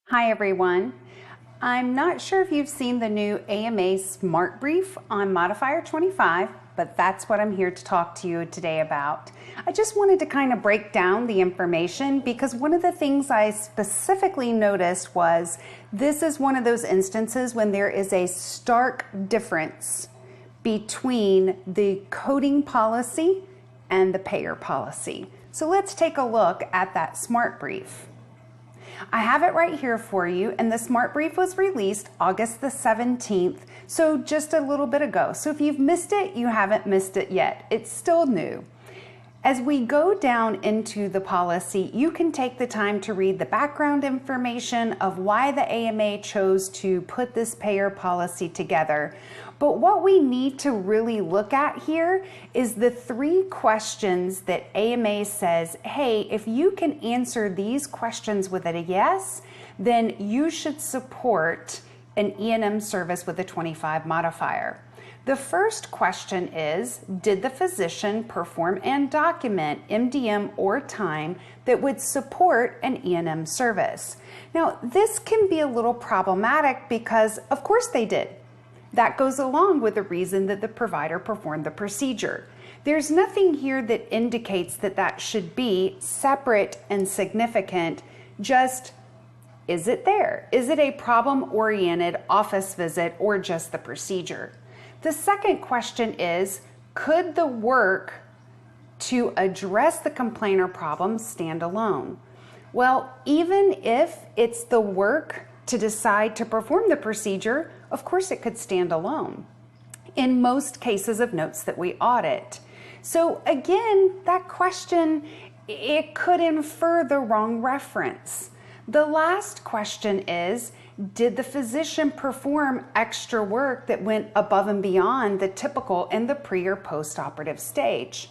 Hi everyone. I'm not sure if you've seen the new AMA Smart Brief on Modifier 25, but that's what I'm here to talk to you today about. I just wanted to kind of break down the information because one of the things I specifically noticed was this is one of those instances when there is a stark difference between the coding policy and the payer policy. So let's take a look at that Smart Brief. I have it right here for you, and the Smart Brief was released August the 17th, so just a little bit ago. So if you've missed it, you haven't missed it yet. It's still new. As we go down into the policy, you can take the time to read the background information of why the AMA chose to put this payer policy together. But what we need to really look at here is the 3 questions that AMA says, hey, if you can answer these questions with a yes, then you should support an E&M service with a 25 modifier. The first question is, did the physician perform and document MDM or time that would support an E&M service? Now, this can be a little problematic because, of course, they did. That goes along with the reason that the provider performed the procedure. There's nothing here that indicates that that should be separate and significant, just is it there? Is it a problem-oriented office visit or just the procedure? The second question is, could the work to address the complaint or problem stand alone? Well, even if it's the work to decide to perform the procedure, of course it could stand alone in most cases of notes that we audit. So again, that question, it could infer the wrong reference. The last question is, did the physician perform extra work that went above and beyond the typical in the pre or post-operative stage?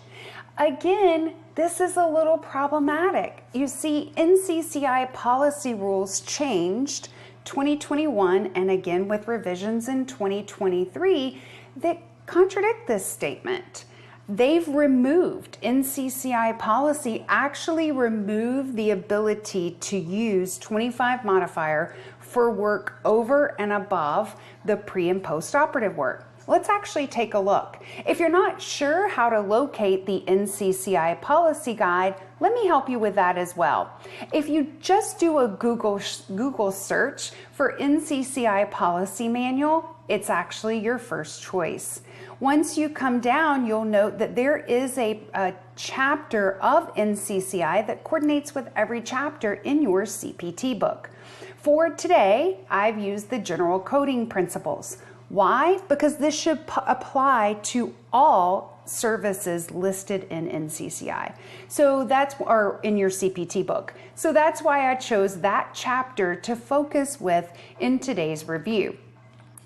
Again, this is a little problematic. You see, NCCI policy rules changed 2021 and again with revisions in 2023 that contradict this statement. They've removed, NCCI policy actually removed the ability to use 25 modifier for work over and above the pre and post-operative work. Let's actually take a look. If you're not sure how to locate the NCCI policy guide, let me help you with that as well. If you just do a Google search for NCCI policy manual, it's actually your first choice. Once you come down, you'll note that there is a chapter of NCCI that coordinates with every chapter in your CPT book. For today, I've used the general coding principles. Why? Because this should apply to all services listed in NCCI. So or in your CPT book. So that's why I chose that chapter to focus with in today's review.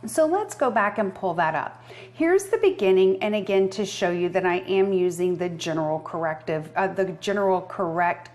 So let's go back and pull that up. Here's the beginning, and again to show you that I am using the general correct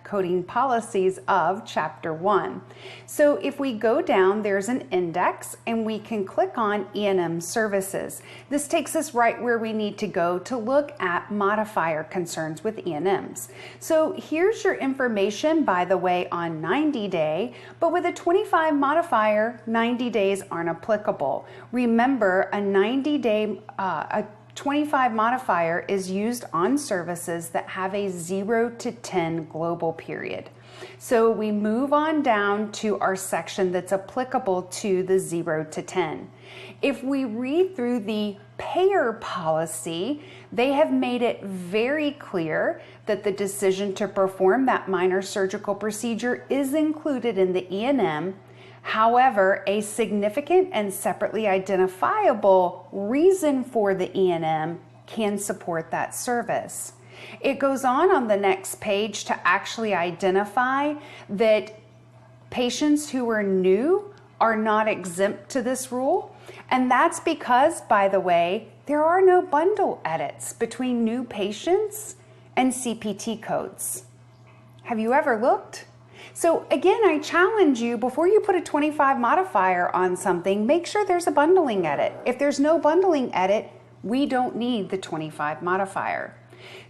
coding policies of Chapter 1. So if we go down, there's an index, and we can click on E&M services. This takes us right where we need to go to look at modifier concerns with E&Ms. So here's your information, by the way, on 90-day, but with a 25 modifier, 90 days aren't applicable. Remember, a 25 modifier is used on services that have a 0 to 10 global period. So we move on down to our section that's applicable to the 0 to 10. If we read through the payer policy, they have made it very clear that the decision to perform that minor surgical procedure is included in the E&M. However, a significant and separately identifiable reason for the E&M can support that service. It goes on the next page to actually identify that patients who are new are not exempt to this rule. And that's because, by the way, there are no bundle edits between new patients and CPT codes. Have you ever looked? So again, I challenge you, before you put a 25 modifier on something, make sure there's a bundling edit. If there's no bundling edit, we don't need the 25 modifier.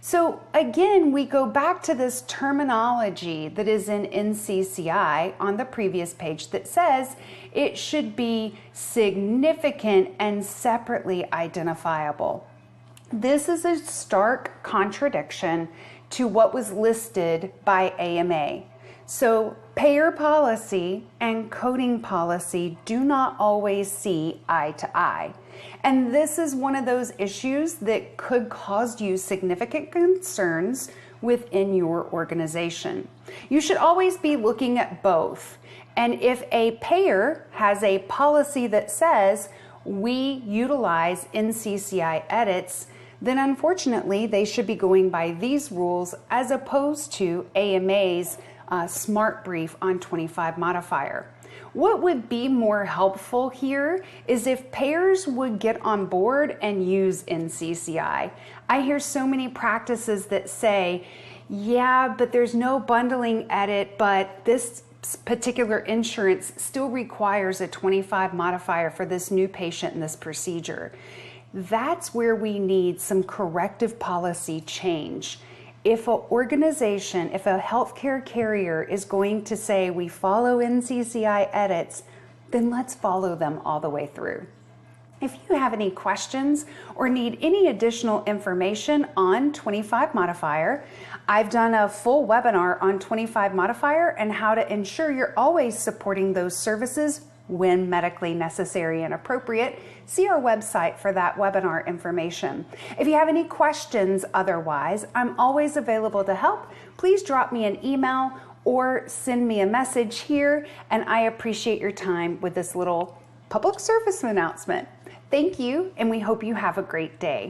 So again, we go back to this terminology that is in NCCI on the previous page that says it should be significant and separately identifiable. This is a stark contradiction to what was listed by AMA. So payer policy and coding policy do not always see eye to eye. And this is one of those issues that could cause you significant concerns within your organization. You should always be looking at both. And if a payer has a policy that says we utilize NCCI edits, then unfortunately they should be going by these rules as opposed to AMA's Smart Brief on 25 modifier. What would be more helpful here is if payers would get on board and use NCCI. I hear so many practices that say, yeah, but there's no bundling edit, but this particular insurance still requires a 25 modifier for this new patient in this procedure. That's where we need some corrective policy change. If an organization, if a healthcare carrier is going to say we follow NCCI edits, then let's follow them all the way through. If you have any questions or need any additional information on 25 modifier, I've done a full webinar on 25 modifier and how to ensure you're always supporting those services when medically necessary and appropriate. See our website for that webinar information. If you have any questions otherwise, I'm always available to help. Please drop me an email or send me a message here, and I appreciate your time with this little public service announcement. Thank you, and we hope you have a great day.